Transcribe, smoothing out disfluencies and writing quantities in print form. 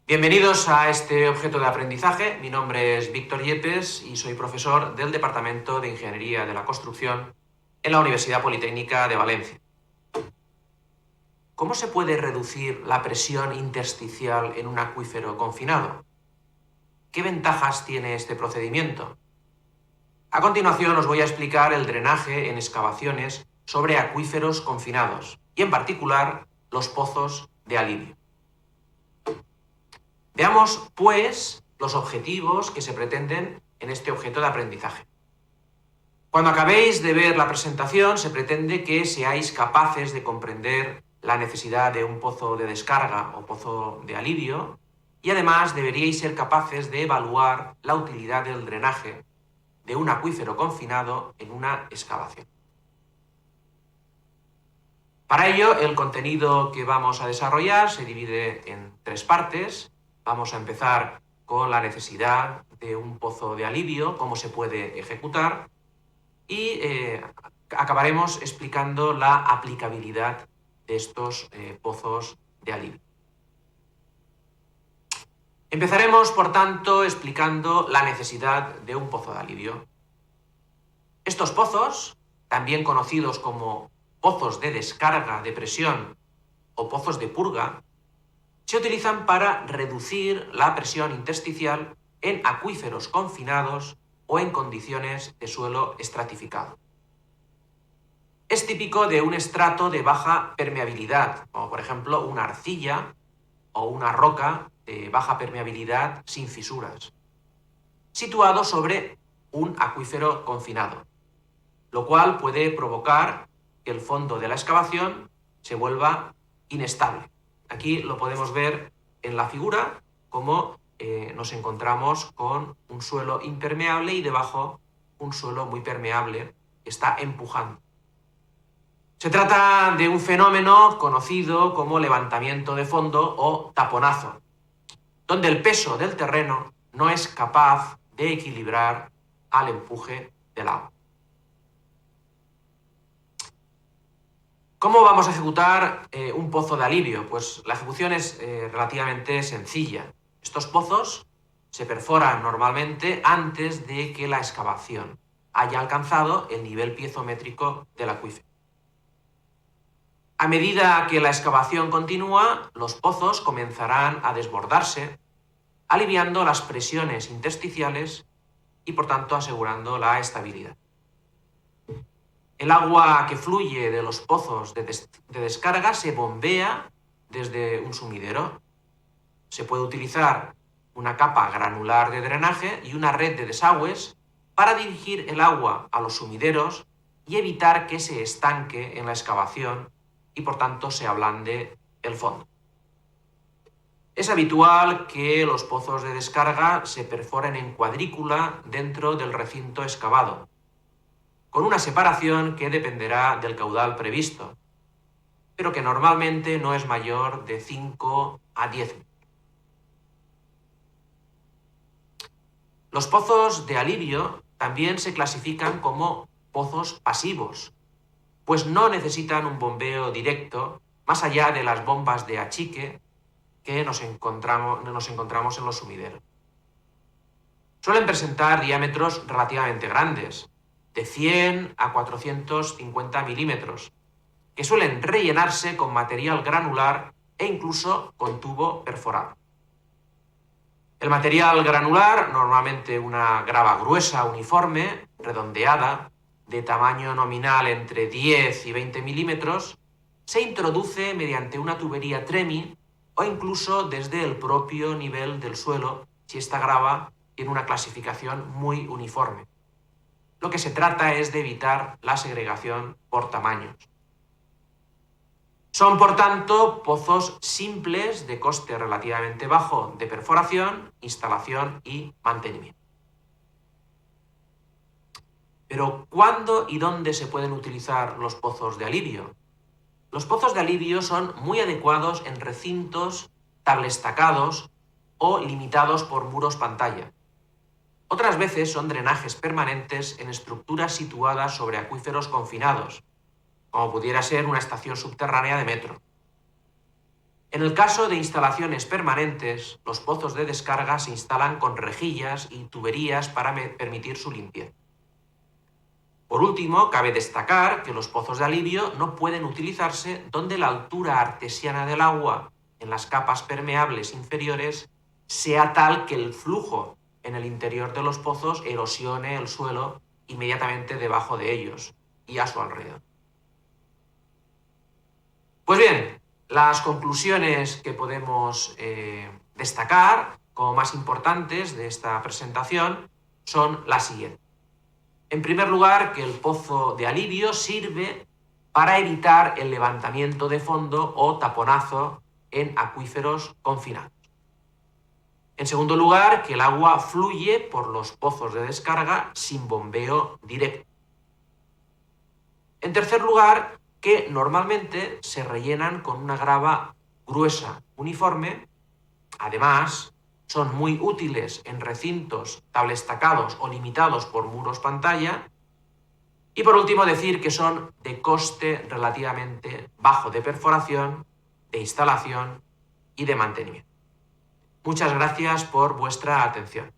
Bienvenidos a este objeto de aprendizaje. Mi nombre es Víctor Yepes y soy profesor del Departamento de Ingeniería de la Construcción en la Universidad Politécnica de Valencia. ¿Cómo se puede reducir la presión intersticial en un acuífero confinado? ¿Qué ventajas tiene este procedimiento? A continuación os voy a explicar el drenaje en excavaciones sobre acuíferos confinados y en particular los pozos de alivio. Veamos, pues, los objetivos que se pretenden en este objeto de aprendizaje. Cuando acabéis de ver la presentación, se pretende que seáis capaces de comprender la necesidad de un pozo de descarga o pozo de alivio y además deberíais ser capaces de evaluar la utilidad del drenaje de un acuífero confinado en una excavación. Para ello, el contenido que vamos a desarrollar se divide en tres partes. Vamos a empezar con la necesidad de un pozo de alivio, cómo se puede ejecutar, y acabaremos explicando la aplicabilidad de estos pozos de alivio. Empezaremos, por tanto, explicando la necesidad de un pozo de alivio. Estos pozos, también conocidos como pozos de descarga de presión o pozos de purga, se utilizan para reducir la presión intersticial en acuíferos confinados o en condiciones de suelo estratificado. Es típico de un estrato de baja permeabilidad, como por ejemplo una arcilla o una roca de baja permeabilidad sin fisuras, situado sobre un acuífero confinado, lo cual puede provocar que el fondo de la excavación se vuelva inestable. Aquí lo podemos ver en la figura, como nos encontramos con un suelo impermeable y debajo un suelo muy permeable que está empujando. Se trata de un fenómeno conocido como levantamiento de fondo o taponazo, donde el peso del terreno no es capaz de equilibrar al empuje del agua. ¿Cómo vamos a ejecutar un pozo de alivio? Pues la ejecución es relativamente sencilla. Estos pozos se perforan normalmente antes de que la excavación haya alcanzado el nivel piezométrico del acuífero. A medida que la excavación continúa, los pozos comenzarán a desbordarse, aliviando las presiones intersticiales y, por tanto, asegurando la estabilidad. El agua que fluye de los pozos de descarga se bombea desde un sumidero. Se puede utilizar una capa granular de drenaje y una red de desagües para dirigir el agua a los sumideros y evitar que se estanque en la excavación y, por tanto, se ablande el fondo. Es habitual que los pozos de descarga se perforen en cuadrícula dentro del recinto excavado, con una separación que dependerá del caudal previsto, pero que normalmente no es mayor de 5 a 10 metros. Los pozos de alivio también se clasifican como pozos pasivos, pues no necesitan un bombeo directo más allá de las bombas de achique que nos encontramos en los sumideros. Suelen presentar diámetros relativamente grandes, de 100 a 450 milímetros, que suelen rellenarse con material granular e incluso con tubo perforado. El material granular, normalmente una grava gruesa, uniforme, redondeada, de tamaño nominal entre 10 y 20 milímetros, se introduce mediante una tubería TREMI o incluso desde el propio nivel del suelo si esta grava tiene una clasificación muy uniforme. Lo que se trata es de evitar la segregación por tamaños. Son, por tanto, pozos simples de coste relativamente bajo de perforación, instalación y mantenimiento. Pero, ¿cuándo y dónde se pueden utilizar los pozos de alivio? Los pozos de alivio son muy adecuados en recintos tablestacados o limitados por muros pantalla. Otras veces son drenajes permanentes en estructuras situadas sobre acuíferos confinados, como pudiera ser una estación subterránea de metro. En el caso de instalaciones permanentes, los pozos de descarga se instalan con rejillas y tuberías para permitir su limpieza. Por último, cabe destacar que los pozos de alivio no pueden utilizarse donde la altura artesiana del agua en las capas permeables inferiores sea tal que el flujo en el interior de los pozos erosione el suelo inmediatamente debajo de ellos y a su alrededor. Pues bien, las conclusiones que podemos destacar como más importantes de esta presentación son las siguientes. En primer lugar, que el pozo de alivio sirve para evitar el levantamiento de fondo o taponazo en acuíferos confinados. En segundo lugar, que el agua fluye por los pozos de descarga sin bombeo directo. En tercer lugar, que normalmente se rellenan con una grava gruesa, uniforme. Además, son muy útiles en recintos tablestacados o limitados por muros pantalla. Y por último, decir que son de coste relativamente bajo de perforación, de instalación y de mantenimiento. Muchas gracias por vuestra atención.